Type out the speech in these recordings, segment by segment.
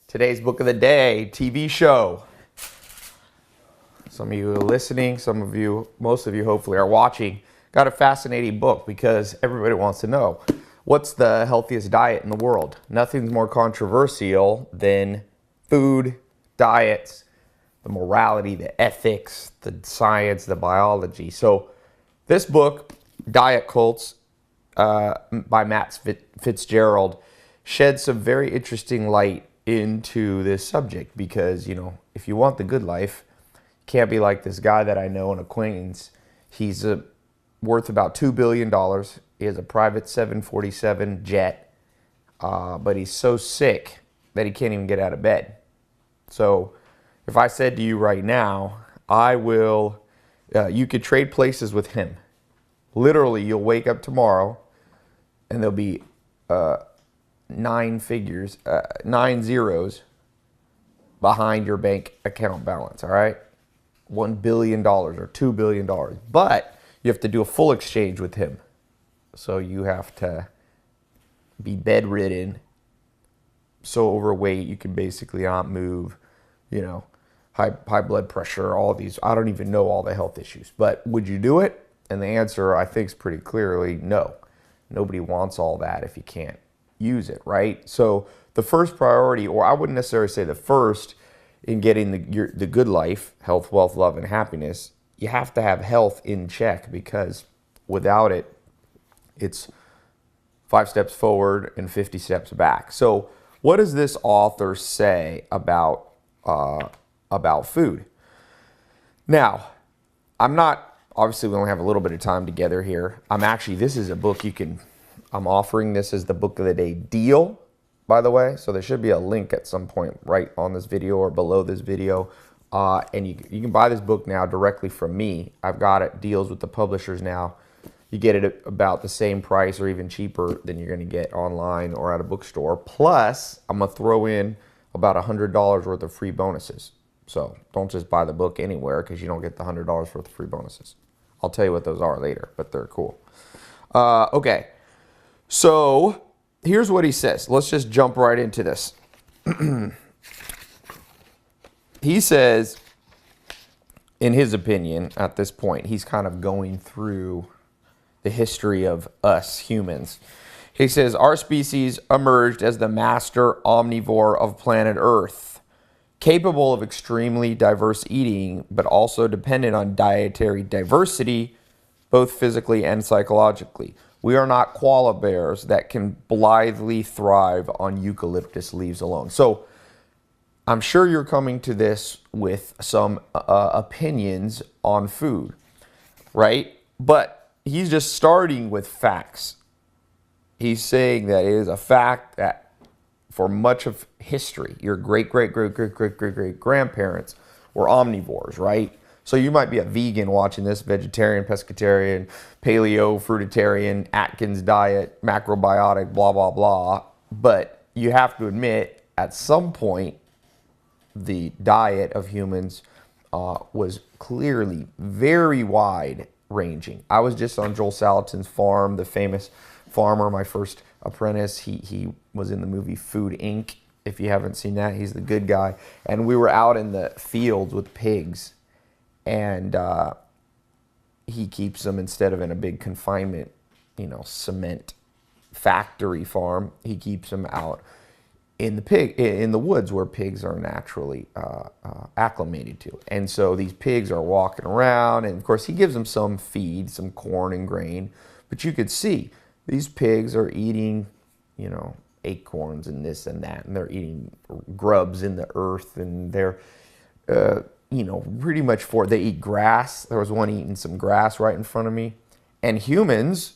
Today's book of the day, TV show. Some of you are listening, some of you, most of you hopefully are watching. Got a fascinating book because everybody wants to know, what's the healthiest diet in the world? Nothing's more controversial than food, diets, the morality, the ethics, the science, the biology. So this book, Diet Cults, by Matt Fitzgerald, sheds some very interesting light into this subject because, you know, if you want the good life, you can't be like this guy that I know, an acquaintance. He's worth about $2 billion. He has a private 747 jet, but he's so sick that he can't even get out of bed. So if I said to you right now, you could trade places with him. Literally, you'll wake up tomorrow and there'll be 9 zeros behind your bank account balance, all right? $1 billion or $2 billion. But you have to do a full exchange with him. So you have to be bedridden, so overweight you can basically not move, you know, high blood pressure, all these. I don't even know all the health issues. But would you do it? And the answer, I think, is pretty clearly no. Nobody wants all that if you can't use it, right? So the first priority, or I wouldn't necessarily say the first in getting the good life, health, wealth, love, and happiness, you have to have health in check, because without it, it's 5 steps forward and 50 steps back. So what does this author say about food? Now, obviously we only have a little bit of time together here. This is a book I'm offering this as the book of the day deal, by the way. So there should be a link at some point right on this video or below this video. And you can buy this book now directly from me. I've got it deals with the publishers now. You get it at about the same price or even cheaper than you're going to get online or at a bookstore. Plus, I'm going to throw in about $100 worth of free bonuses. So don't just buy the book anywhere because you don't get the $100 worth of free bonuses. I'll tell you what those are later, but they're cool. Okay. So here's what he says. Let's just jump right into this. He says, in his opinion, at this point, he's kind of going through the history of us humans. He says, our species emerged as the master omnivore of planet Earth, capable of extremely diverse eating, but also dependent on dietary diversity, both physically and psychologically. We are not koala bears that can blithely thrive on eucalyptus leaves alone. So I'm sure you're coming to this with some opinions on food, right? But he's just starting with facts. He's saying that it is a fact that for much of history, your great-great-great-great-great-great-grandparents were omnivores, right? So you might be a vegan watching this, vegetarian, pescatarian, paleo, fruitarian, Atkins diet, macrobiotic, blah, blah, blah. But you have to admit, at some point, the diet of humans was clearly very wide-ranging. I was just on Joel Salatin's farm, the famous farmer, my first apprentice. He was in the movie Food Inc. If you haven't seen that, he's the good guy. And we were out in the fields with pigs. And he keeps them, instead of in a big confinement, cement factory farm, he keeps them out in the woods where pigs are naturally acclimated to. And so these pigs are walking around, and of course he gives them some feed, some corn and grain, but you could see these pigs are eating, acorns and this and that, and they're eating grubs in the earth, and they're pretty much they eat grass. There was one eating some grass right in front of me. And humans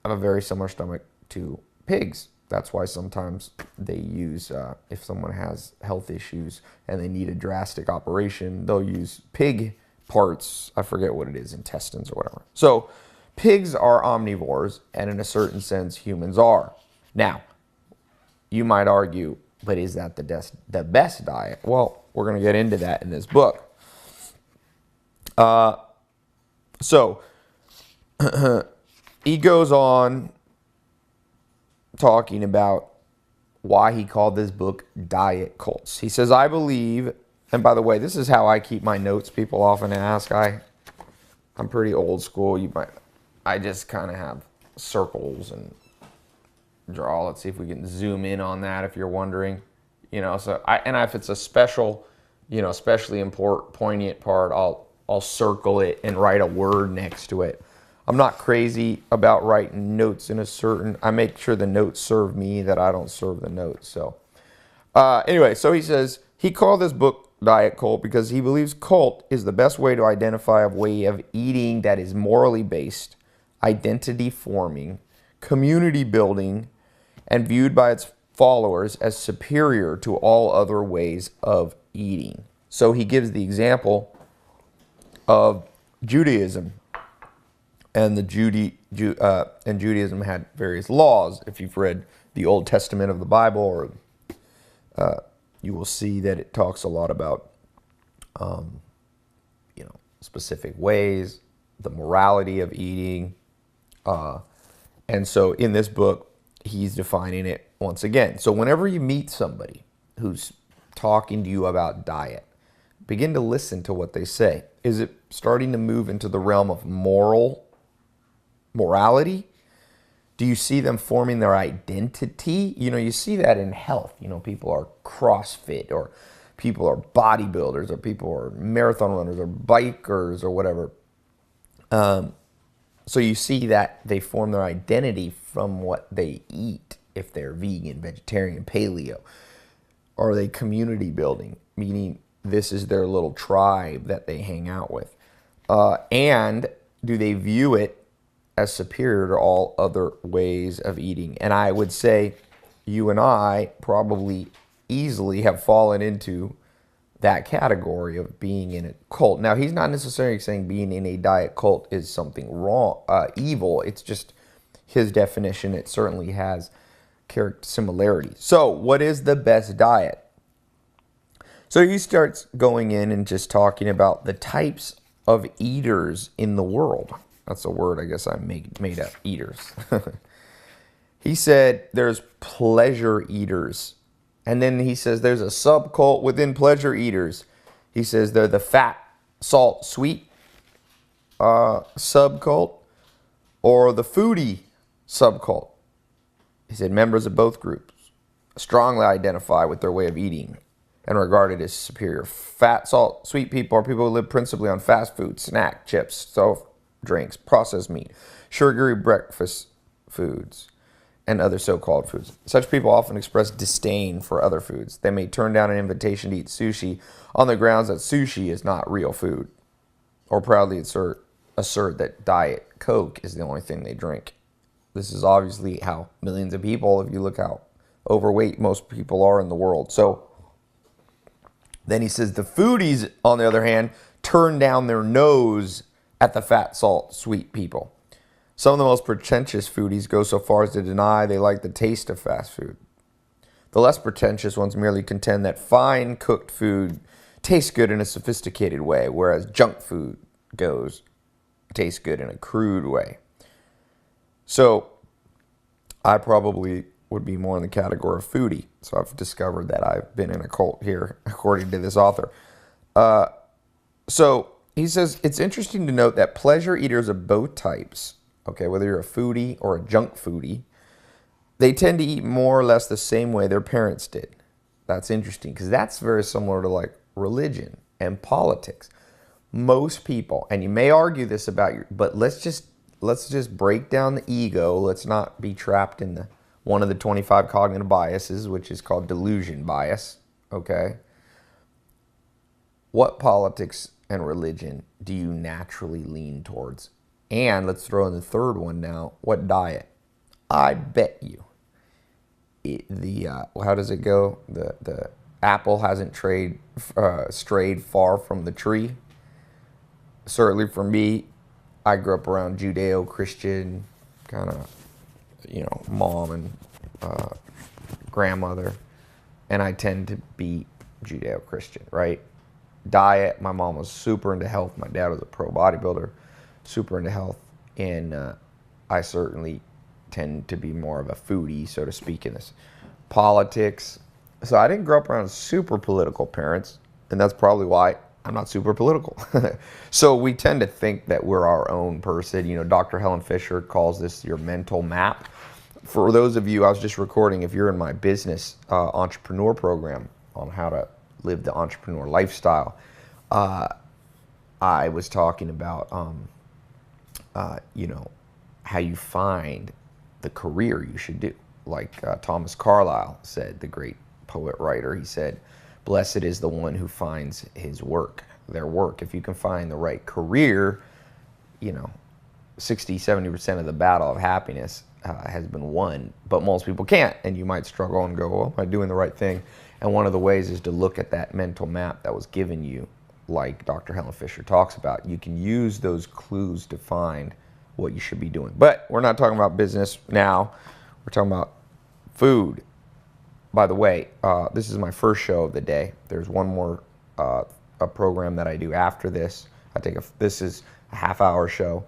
have a very similar stomach to pigs. That's why sometimes they use, if someone has health issues and they need a drastic operation, they'll use pig parts. I forget what it is, intestines or whatever. So pigs are omnivores, and in a certain sense, humans are. Now, you might argue, but is that the best diet? Well, we're going to get into that in this book. So he goes on talking about why he called this book Diet Cults. He says, I believe, and by the way, this is how I keep my notes. People often ask. I'm pretty old school. I just kind of have circles and draw. Let's see if we can zoom in on that if you're wondering. If it's a special, especially important, poignant part, I'll circle it and write a word next to it. I'm not crazy about writing notes I make sure the notes serve me, that I don't serve the notes. So anyway, so he says he called this book Diet Cult because he believes cult is the best way to identify a way of eating that is morally based, identity forming, community building, and viewed by its followers as superior to all other ways of eating. So he gives the example of Judaism. And Judaism had various laws. If you've read the Old Testament of the Bible, you will see that it talks a lot about, specific ways, the morality of eating. And so in this book, he's defining it once again. So whenever you meet somebody who's talking to you about diet, begin to listen to what they say. Is it starting to move into the realm of morality? Do you see them forming their identity? You see that in health. People are CrossFit, or people are bodybuilders, or people are marathon runners, or bikers, or whatever. So you see that they form their identity from what they eat. If they're vegan, vegetarian, paleo, are they community building? Meaning this is their little tribe that they hang out with. And do they view it as superior to all other ways of eating? And I would say you and I probably easily have fallen into that category of being in a cult. Now, he's not necessarily saying being in a diet cult is something wrong, evil. It's just his definition. It certainly has character similarities. So what is the best diet? So he starts going in and just talking about the types of eaters in the world. That's a word I guess I made up, eaters. He said there's pleasure eaters. And then he says there's a subcult within pleasure eaters. He says they're the fat, salt, sweet subcult, or the foodie subcult. He said members of both groups strongly identify with their way of eating and regarded as superior. Fat, salt, sweet people are people who live principally on fast food, snack, chips, soft drinks, processed meat, sugary breakfast foods, and other so-called foods. Such people often express disdain for other foods. They may turn down an invitation to eat sushi on the grounds that sushi is not real food, or proudly assert that Diet Coke is the only thing they drink. This is obviously how millions of people, if you look how overweight most people are in the world. So then he says the foodies, on the other hand, turn down their nose at the fat, salt, sweet people. Some of the most pretentious foodies go so far as to deny they like the taste of fast food. The less pretentious ones merely contend that fine cooked food tastes good in a sophisticated way, whereas junk food tastes good in a crude way. So I probably would be more in the category of foodie. So I've discovered that I've been in a cult here, according to this author. So he says it's interesting to note that pleasure eaters of both types, okay, whether you're a foodie or a junk foodie, they tend to eat more or less the same way their parents did. That's interesting because that's very similar to like religion and politics. Most people, and you may argue this about you, but let's just break down the ego. Let's not be trapped in one of the 25 cognitive biases, which is called delusion bias, okay? What politics and religion do you naturally lean towards? And let's throw in the third one now. What diet? I bet you how does it go? The apple hasn't strayed far from the tree. Certainly for me, I grew up around Judeo-Christian kind of, mom and grandmother, and I tend to be Judeo-Christian, right? Diet, my mom was super into health. My dad was a pro bodybuilder, super into health, and I certainly tend to be more of a foodie, so to speak, in this. politics. So I didn't grow up around super political parents, and that's probably why I'm not super political. So we tend to think that we're our own person. You know, Dr. Helen Fisher calls this your mental map. For those of you, I was just recording, if you're in my business entrepreneur program on how to live the entrepreneur lifestyle, I was talking about, you know, how you find the career you should do. Like Thomas Carlyle said, the great poet writer, he said, blessed is the one who finds his work, their work. If you can find the right career, you know, 60-70% of the battle of happiness has been won, but most people can't. And you might struggle and go, well, am I doing the right thing? And one of the ways is to look at that mental map that was given you, like Dr. Helen Fisher talks about. You can use those clues to find what you should be doing. But we're not talking about business now. We're talking about food. By the way, this is my first show of the day. There's one more a program that I do after this. This is a half-hour show.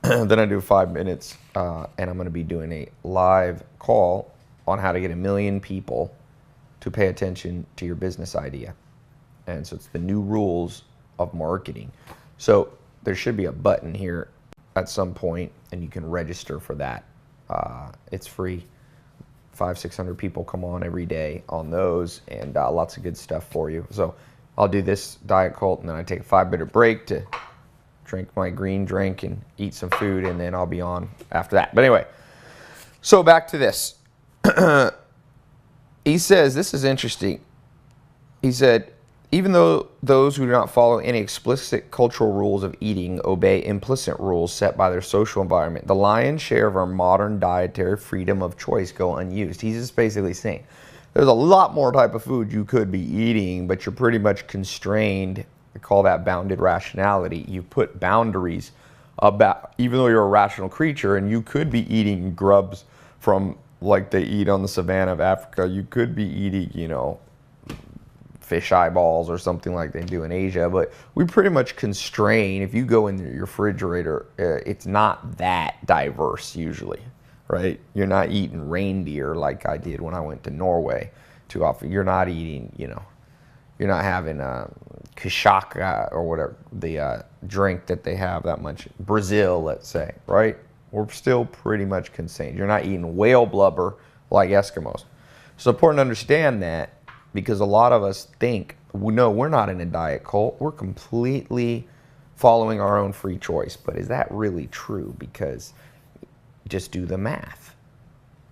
Then I do 5 minutes, and I'm going to be doing a live call on how to get 1 million people to pay attention to your business idea. And so it's the new rules of marketing. So there should be a button here at some point, and you can register for that. It's free. 500-600 people come on every day on those, and lots of good stuff for you. So I'll do this diet cult, and then I take a 5-minute break to drink my green drink and eat some food, and then I'll be on after that. But anyway, so back to this. He says, this is interesting. He said, even though those who do not follow any explicit cultural rules of eating obey implicit rules set by their social environment, the lion's share of our modern dietary freedom of choice go unused. He's just basically saying there's a lot more type of food you could be eating, but you're pretty much constrained. I call that bounded rationality. You put boundaries about, even though you're a rational creature and you could be eating grubs from like they eat on the savannah of Africa, you could be eating, you know, fish eyeballs or something like they do in Asia, but we pretty much constrain. If you go in your refrigerator, it's not that diverse usually, right? You're not eating reindeer like I did when I went to Norway too often. You're not eating, you know, you're not having kashaka or whatever, the drink that they have that much. Brazil, let's say, right? We're still pretty much constrained. You're not eating whale blubber like Eskimos. So it's important to understand that, because a lot of us think, no, we're not in a diet cult. We're completely following our own free choice. But is that really true? Because just do the math.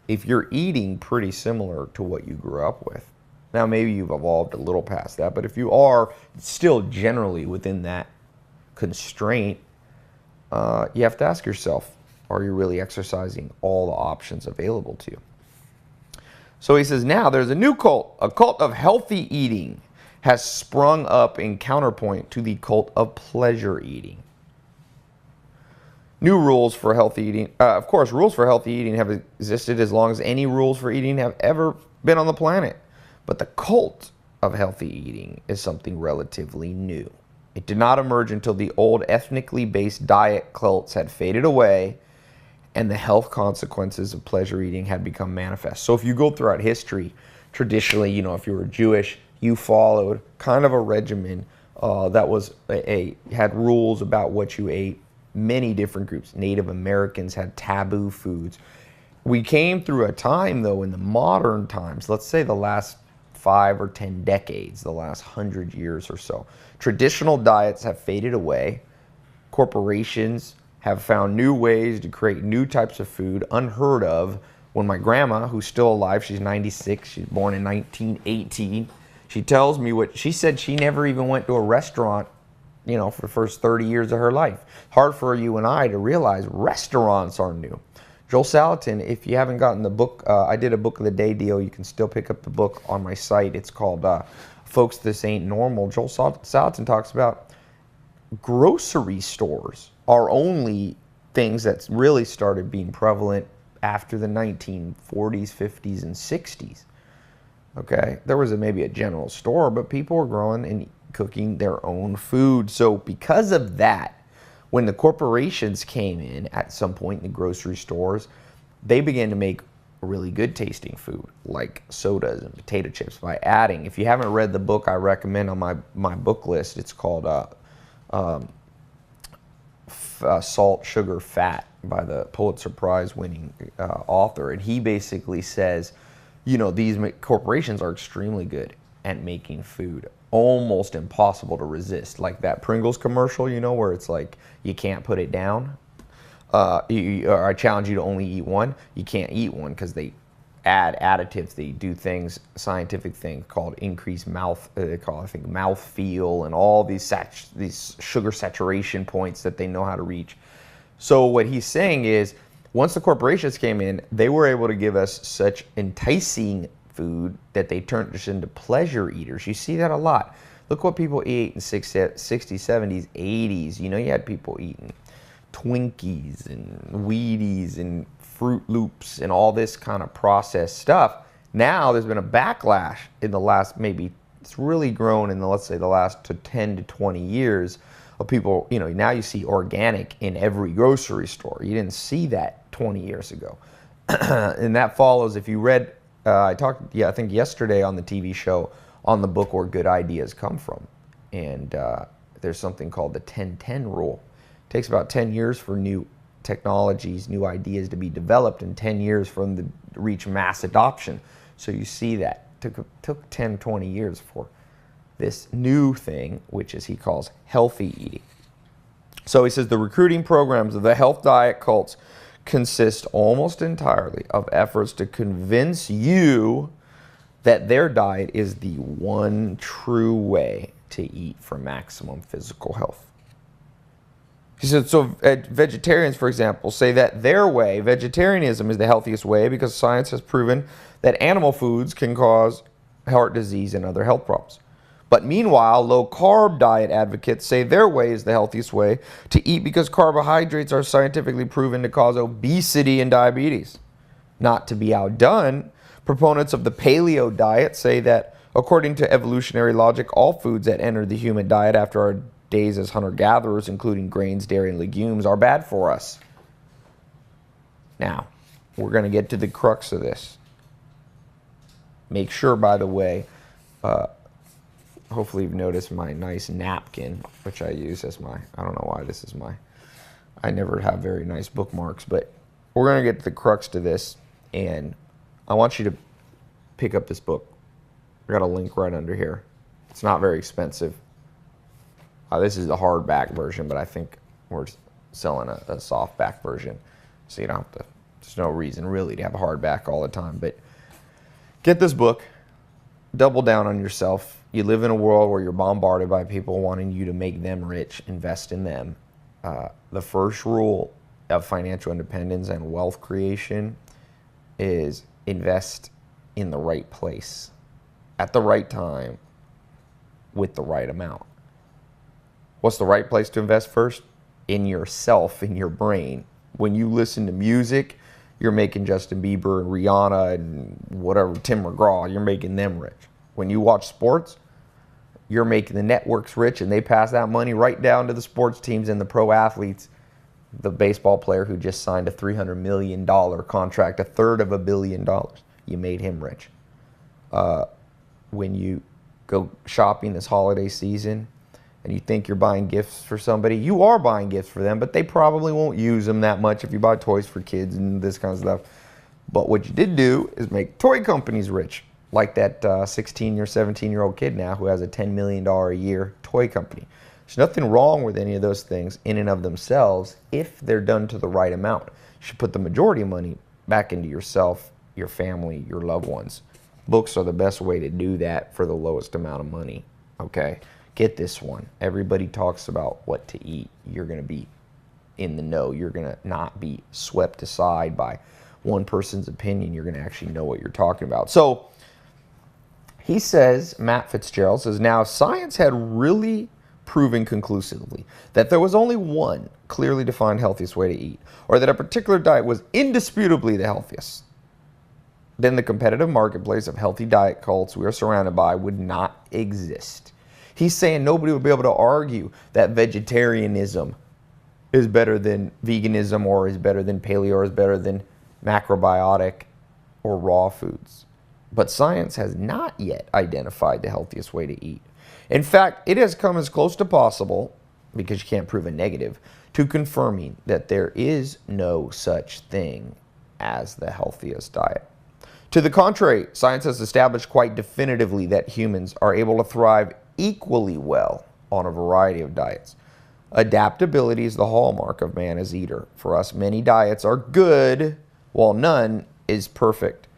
If you're eating pretty similar to what you grew up with, now maybe you've evolved a little past that, but if you are still generally within that constraint, you have to ask yourself, are you really exercising all the options available to you? So he says, now there's a new cult, a cult of healthy eating has sprung up in counterpoint to the cult of pleasure eating. New rules for healthy eating. Of course, rules for healthy eating have existed as long as any rules for eating have ever been on the planet. But the cult of healthy eating is something relatively new. It did not emerge until the old ethnically based diet cults had faded away and the health consequences of pleasure eating had become manifest. So if you go throughout history, traditionally, you know, if you were Jewish, you followed kind of a regimen that was had rules about what you ate. Many different groups. Native Americans had taboo foods. We came through a time, though, in the modern times, let's say the last 5 or 10 decades, the last 100 years or so, traditional diets have faded away. Corporations have found new ways to create new types of food unheard of. When my grandma, who's still alive, she's 96, she's born in 1918, she tells me what she said. She never even went to a restaurant, you know, for the first 30 years of her life. Hard for you and I to realize restaurants are new. Joel Salatin, if you haven't gotten the book, I did a book of the day deal. You can still pick up the book on my site. It's called Folks, This Ain't Normal. Joel Salatin talks about grocery stores are only things that really started being prevalent after the 1940s, 50s, and 60s. Okay, there was maybe a general store, but people were growing and cooking their own food. So because of that, when the corporations came in at some point in the grocery stores, they began to make really good tasting food like sodas and potato chips by adding. If you haven't read the book I recommend on my book list, it's called Salt, Sugar, Fat by the Pulitzer Prize winning author. And he basically says, you know, these corporations are extremely good at making food almost impossible to resist. Like that Pringles commercial, you know, where it's like, you can't put it down. Or I challenge you to only eat one. You can't eat one because they add additives. They do things, scientific thing called increased mouth, they call it, I think, mouth feel, and all these sugar saturation points that they know how to reach. So what he's saying is, once the corporations came in, they were able to give us such enticing food that they turned us into pleasure eaters. You see that a lot. Look what people ate in 60s, 70s, 80s. You know, you had people eating Twinkies and Wheaties and Fruit Loops and all this kind of processed stuff. Now there's been a backlash in the last, maybe it's really grown in the, let's say, the last 10 to 20 years of people, you know, now you see organic in every grocery store. You didn't see that 20 years ago. And that follows, if you read, I talked, I think yesterday on the TV show on the book Where Good Ideas Come From. And there's something called the 10-10 rule. It takes about 10 years for new technologies, new ideas to be developed, and 10 years for them to reach mass adoption. So you see that. Took 10, 20 years for this new thing, which is he calls healthy eating. So he says the recruiting programs of the health diet cults consist almost entirely of efforts to convince you that their diet is the one true way to eat for maximum physical health. He said, so vegetarians, for example, say that their way, vegetarianism, is the healthiest way because science has proven that animal foods can cause heart disease and other health problems. But meanwhile, low-carb diet advocates say their way is the healthiest way to eat because carbohydrates are scientifically proven to cause obesity and diabetes. Not to be outdone, proponents of the paleo diet say that, according to evolutionary logic, all foods that enter the human diet after our days as hunter-gatherers, including grains, dairy, and legumes, are bad for us. Now, we're going to get to the crux of this. Make sure, by the way, hopefully you've noticed my nice napkin, which I use as my, I don't know why this is my, I never have very nice bookmarks, but we're going to get to the crux to this, and I want you to pick up this book. I got a link right under here. It's not very expensive. This is the hardback version, but I think we're selling a softback version, so you don't have to, there's no reason really to have a hardback all the time, but get this book, double down on yourself. You live in a world where you're bombarded by people wanting you to make them rich, invest in them. The first rule of financial independence and wealth creation is invest in the right place, at the right time, with the right amount. What's the right place to invest first? In yourself, in your brain. When you listen to music, you're making Justin Bieber and Rihanna and whatever, Tim McGraw, you're making them rich. When you watch sports, you're making the networks rich, and they pass that money right down to the sports teams and the pro athletes. The baseball player who just signed a $300 million contract, a third of $1 billion, you made him rich. When you go shopping this holiday season, and you think you're buying gifts for somebody, you are buying gifts for them, but they probably won't use them that much if you buy toys for kids and this kind of stuff. But what you did do is make toy companies rich, like that 16 or 17-year-old kid now who has a $10 million a year toy company. There's nothing wrong with any of those things in and of themselves if they're done to the right amount. You should put the majority of money back into yourself, your family, your loved ones. Books are the best way to do that for the lowest amount of money, okay? Get this one. Everybody talks about what to eat. You're going to be in the know. You're going to not be swept aside by one person's opinion. You're going to actually know what you're talking about. So he says, Matt Fitzgerald says, now science had really proven conclusively that there was only one clearly defined healthiest way to eat, or that a particular diet was indisputably the healthiest, then the competitive marketplace of healthy diet cults we are surrounded by would not exist. He's saying nobody would be able to argue that vegetarianism is better than veganism, or is better than paleo, or is better than macrobiotic, or raw foods. But science has not yet identified the healthiest way to eat. In fact, it has come as close to possible, because you can't prove a negative, to confirming that there is no such thing as the healthiest diet. To the contrary, science has established quite definitively that humans are able to thrive equally well on a variety of diets. Adaptability is the hallmark of man as eater. For us, many diets are good, while none is perfect.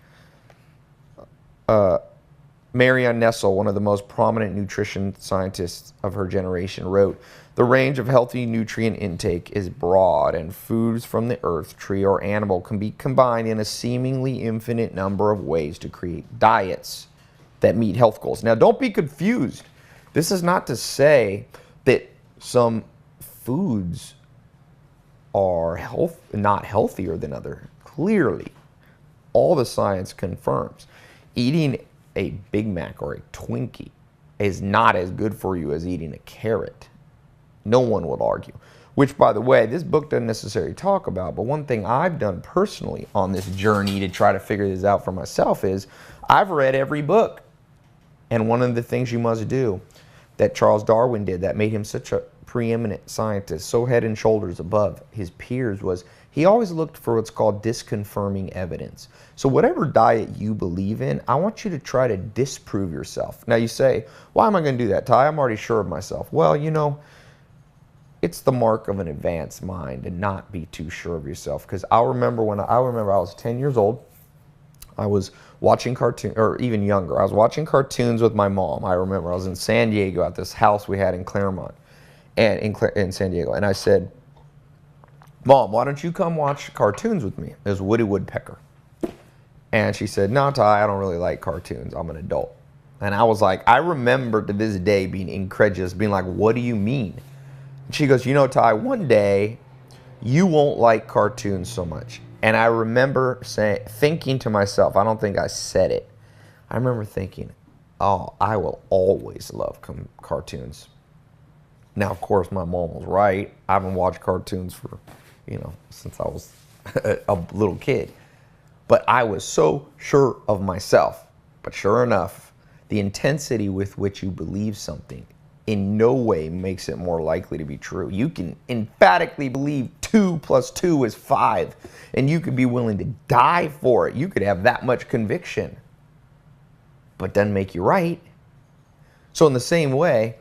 Marianne Nessel, one of the most prominent nutrition scientists of her generation, wrote, "The range of healthy nutrient intake is broad, and foods from the earth, tree, or animal can be combined in a seemingly infinite number of ways to create diets that meet health goals." Now, don't be confused. This is not to say that some foods are not healthier than others. Clearly, all the science confirms eating a Big Mac or a Twinkie is not as good for you as eating a carrot. No one would argue. Which, by the way, this book doesn't necessarily talk about, but one thing I've done personally on this journey to try to figure this out for myself is I've read every book. And one of the things you must do that Charles Darwin did that made him such a preeminent scientist, so head and shoulders above his peers, was he always looked for what's called disconfirming evidence. So whatever diet you believe in, I want you to try to disprove yourself. Now you say, why am I going to do that, Ty? I'm already sure of myself. Well, you know, it's the mark of an advanced mind to not be too sure of yourself. Because I remember I was 10 years old. I was watching cartoons, or even younger. I was watching cartoons with my mom. I remember I was in San Diego at this house we had in Claremont, and in San Diego. And I said, "Mom, why don't you come watch cartoons with me?" It was Woody Woodpecker. And she said, "No, Ty, I don't really like cartoons. I'm an adult." And I was like, I remember to this day being incredulous, being like, "What do you mean?" And she goes, "You know, Ty, one day you won't like cartoons so much." And I remember thinking to myself, I don't think I said it. I remember thinking, oh, I will always love cartoons. Now, of course, my mom was right. I haven't watched cartoons for, since I was a little kid. But I was so sure of myself. But sure enough, the intensity with which you believe something in no way makes it more likely to be true. You can emphatically believe 2 + 2 is 5, and you could be willing to die for it. You could have that much conviction, but doesn't make you right. So in the same way,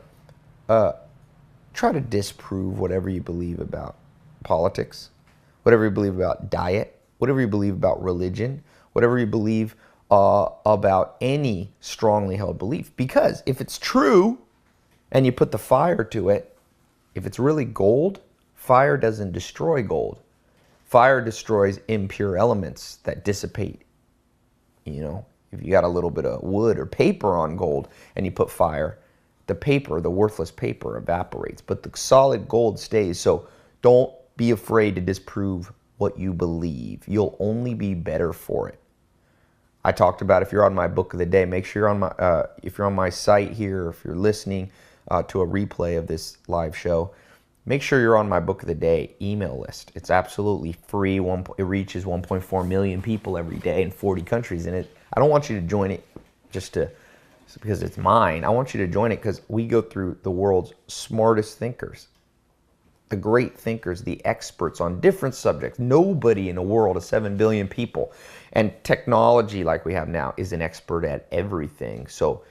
try to disprove whatever you believe about politics, whatever you believe about diet, whatever you believe about religion, whatever you believe about any strongly held belief. Because if it's true, and you put the fire to it, if it's really gold, fire doesn't destroy gold. Fire destroys impure elements that dissipate. If you got a little bit of wood or paper on gold and you put fire, the paper, the worthless paper, evaporates, but the solid gold stays. So don't be afraid to disprove what you believe. You'll only be better for it. I talked about, if you're on my book of the day, make sure you're on my, if you're on my site here, if you're listening to a replay of this live show, make sure you're on my book of the day email list. It's absolutely free. It reaches 1.4 million people every day in 40 countries. And I don't want you to join it just because it's mine. I want you to join it because we go through the world's smartest thinkers, the great thinkers, the experts on different subjects. Nobody in the world of 7 billion people and technology like we have now is an expert at everything. So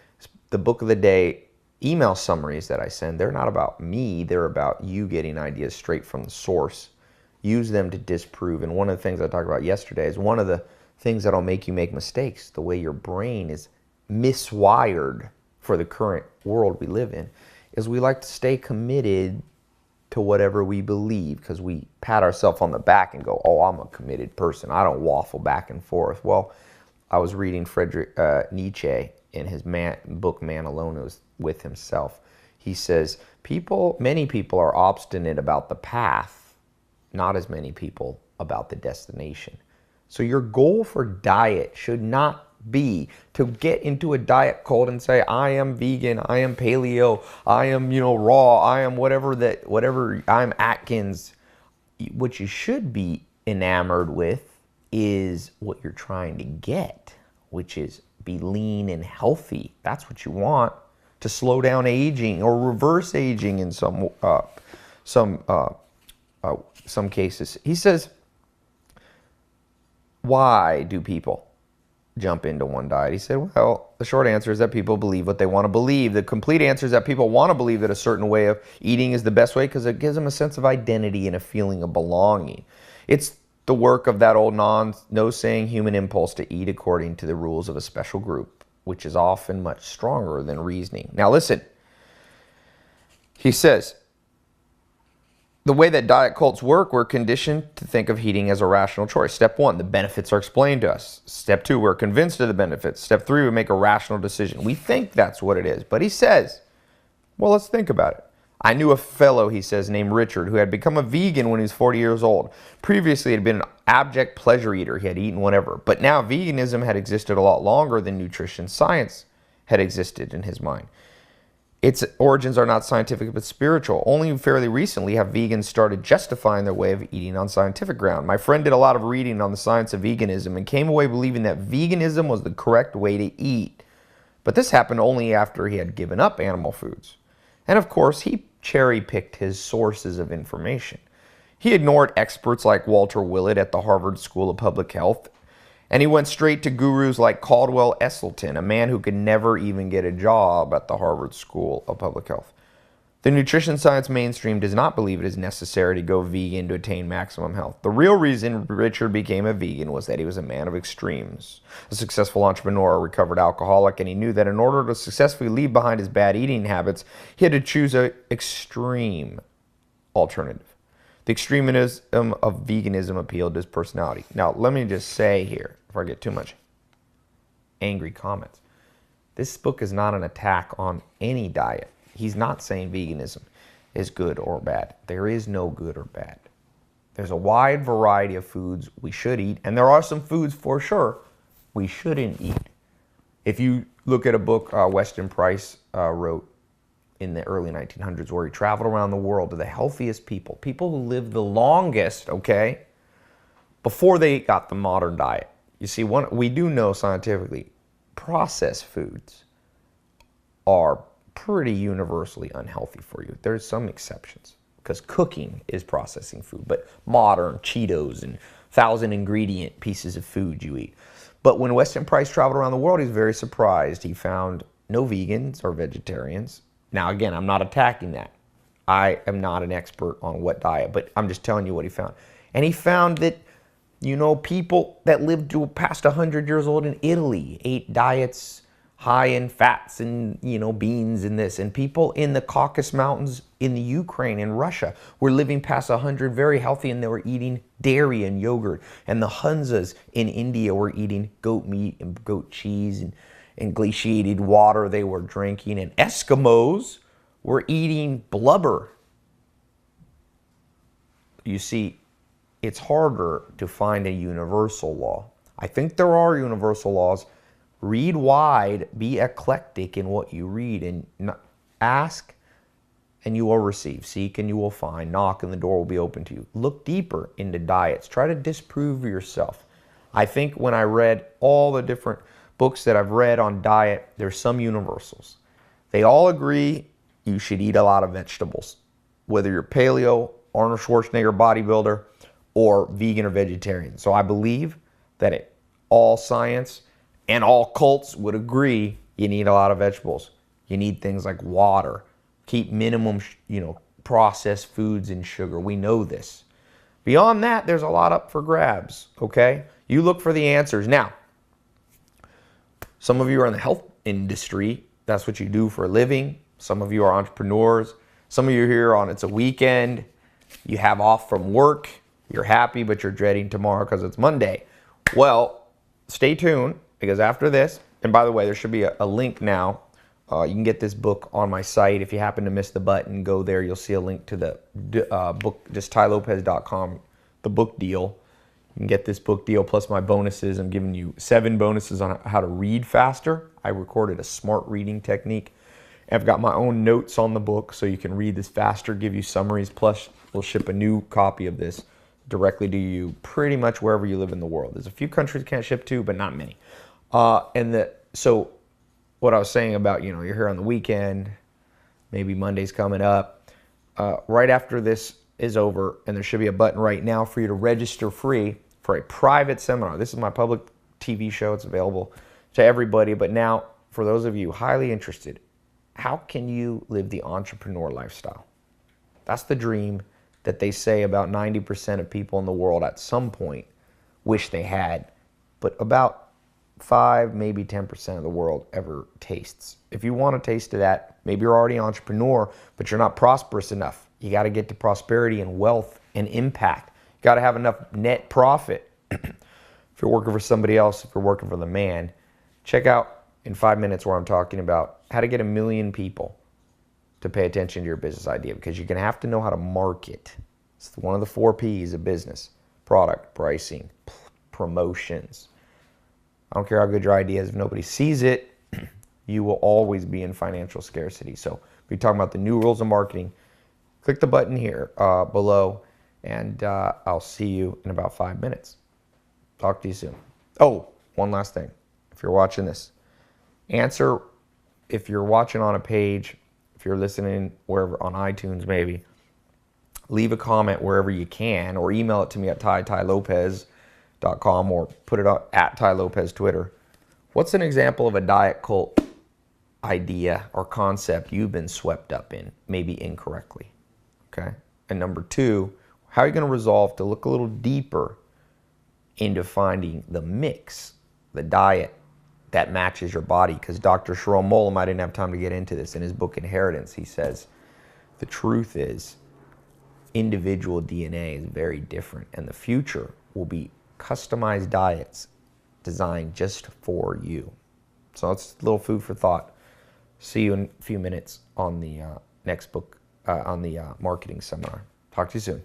the book of the day email summaries that I send, they're not about me, they're about you getting ideas straight from the source. Use them to disprove. And one of the things I talked about yesterday is one of the things that'll make you make mistakes, the way your brain is miswired for the current world we live in, is we like to stay committed to whatever we believe because we pat ourselves on the back and go, oh, I'm a committed person. I don't waffle back and forth. Well, I was reading Friedrich Nietzsche in his book, Man Alone with Himself. He says, many people are obstinate about the path, not as many people about the destination. So your goal for diet should not be to get into a diet cult and say, I am vegan, I am paleo, I am, raw, I am whatever, I'm Atkins. What you should be enamored with is what you're trying to get, which is be lean and healthy. That's what you want to slow down aging or reverse aging in some cases. He says, why do people jump into one diet? He said, well, the short answer is that people believe what they want to believe. The complete answer is that people want to believe that a certain way of eating is the best way because it gives them a sense of identity and a feeling of belonging. It's the work of that old no-saying human impulse to eat according to the rules of a special group, which is often much stronger than reasoning. Now listen, he says, the way that diet cults work, we're conditioned to think of eating as a rational choice. Step 1, the benefits are explained to us. Step 2, we're convinced of the benefits. Step 3, we make a rational decision. We think that's what it is. But he says, well, let's think about it. I knew a fellow, he says, named Richard, who had become a vegan when he was 40 years old. Previously, he had been an abject pleasure eater. He had eaten whatever. But now veganism had existed a lot longer than nutrition science had existed in his mind. Its origins are not scientific but spiritual. Only fairly recently have vegans started justifying their way of eating on scientific ground. My friend did a lot of reading on the science of veganism and came away believing that veganism was the correct way to eat. But this happened only after he had given up animal foods. And of course, he cherry-picked his sources of information. He ignored experts like Walter Willett at the Harvard School of Public Health, and he went straight to gurus like Caldwell Esselstyn, a man who could never even get a job at the Harvard School of Public Health. The nutrition science mainstream does not believe it is necessary to go vegan to attain maximum health. The real reason Richard became a vegan was that he was a man of extremes, a successful entrepreneur, a recovered alcoholic, and he knew that in order to successfully leave behind his bad eating habits, he had to choose an extreme alternative. The extremism of veganism appealed to his personality. Now, let me just say here, before I get too much angry comments, this book is not an attack on any diet. He's not saying veganism is good or bad. There is no good or bad. There's a wide variety of foods we should eat, and there are some foods for sure we shouldn't eat. If you look at a book Weston Price wrote in the early 1900s, where he traveled around the world to the healthiest people who lived the longest, okay, before they got the modern diet. You see, we do know scientifically, processed foods are pretty universally unhealthy for you. There's some exceptions, because cooking is processing food, but modern Cheetos and 1,000-ingredient pieces of food you eat. But when Weston Price traveled around the world, he was very surprised. He found no vegans or vegetarians. Now, again, I'm not attacking that. I am not an expert on what diet, but I'm just telling you what he found. And he found that, people that lived to past 100 years old in Italy ate diets high in fats and, beans and this. And people in the Caucasus Mountains in the Ukraine and Russia were living past 100 very healthy, and they were eating dairy and yogurt. And the Hunzas in India were eating goat meat and goat cheese and glaciated water they were drinking. And Eskimos were eating blubber. You see, it's harder to find a universal law. I think there are universal laws. Read wide, be eclectic in what you read, and ask and you will receive. Seek and you will find. Knock and the door will be open to you. Look deeper into diets. Try to disprove yourself. I think when I read all the different books that I've read on diet, there's some universals. They all agree you should eat a lot of vegetables. Whether you're paleo, Arnold Schwarzenegger bodybuilder, or vegan or vegetarian. So I believe that all science and all cults would agree you need a lot of vegetables. You need things like water. Keep minimum, processed foods and sugar. We know this. Beyond that, there's a lot up for grabs, okay? You look for the answers. Now, some of you are in the health industry. That's what you do for a living. Some of you are entrepreneurs. Some of you are here on it's a weekend. You have off from work. You're happy, but you're dreading tomorrow because it's Monday. Well, stay tuned, because after this, and by the way, there should be a link now. You can get this book on my site. If you happen to miss the button, go there. You'll see a link to the book, just tylopez.com, the book deal. You can get this book deal plus my bonuses. I'm giving you 7 bonuses on how to read faster. I recorded a smart reading technique. I've got my own notes on the book so you can read this faster, give you summaries, plus we'll ship a new copy of this directly to you pretty much wherever you live in the world. There's a few countries you can't ship to, but not many. So what I was saying about, you're here on the weekend, maybe Monday's coming up, right after this is over, and there should be a button right now for you to register free for a private seminar. This is my public TV show. It's available to everybody. But now, for those of you highly interested, how can you live the entrepreneur lifestyle? That's the dream that they say about 90% of people in the world at some point wish they had, but about 5, maybe 10% of the world ever tastes. If you want a taste of that, maybe you're already an entrepreneur, but you're not prosperous enough. You got to get to prosperity and wealth and impact. You got to have enough net profit. If you're working for somebody else, if you're working for the man, check out in 5 minutes where I'm talking about how to get 1 million people to pay attention to your business idea, because you're going to have to know how to market. It's one of the 4 P's of business: product, pricing, promotions. I don't care how good your idea is. If nobody sees it, you will always be in financial scarcity. So we're talking about the new rules of marketing. Click the button here below, and I'll see you in about 5 minutes. Talk to you soon. Oh, one last thing. If you're watching this, answer, if you're watching on a page, if you're listening wherever, on iTunes maybe, leave a comment wherever you can, or email it to me at tylopez.com, or put it up at Ty Lopez Twitter. What's an example of a diet cult idea or concept you've been swept up in, maybe incorrectly? Okay. And number 2, how are you going to resolve to look a little deeper into finding the mix, the diet that matches your body? Because Dr. Sharon Mollem, I didn't have time to get into this, in his book Inheritance, he says the truth is individual DNA is very different, and the future will be customized diets designed just for you. So it's a little food for thought. See you in a few minutes on the next book, on the marketing seminar. Talk to you soon.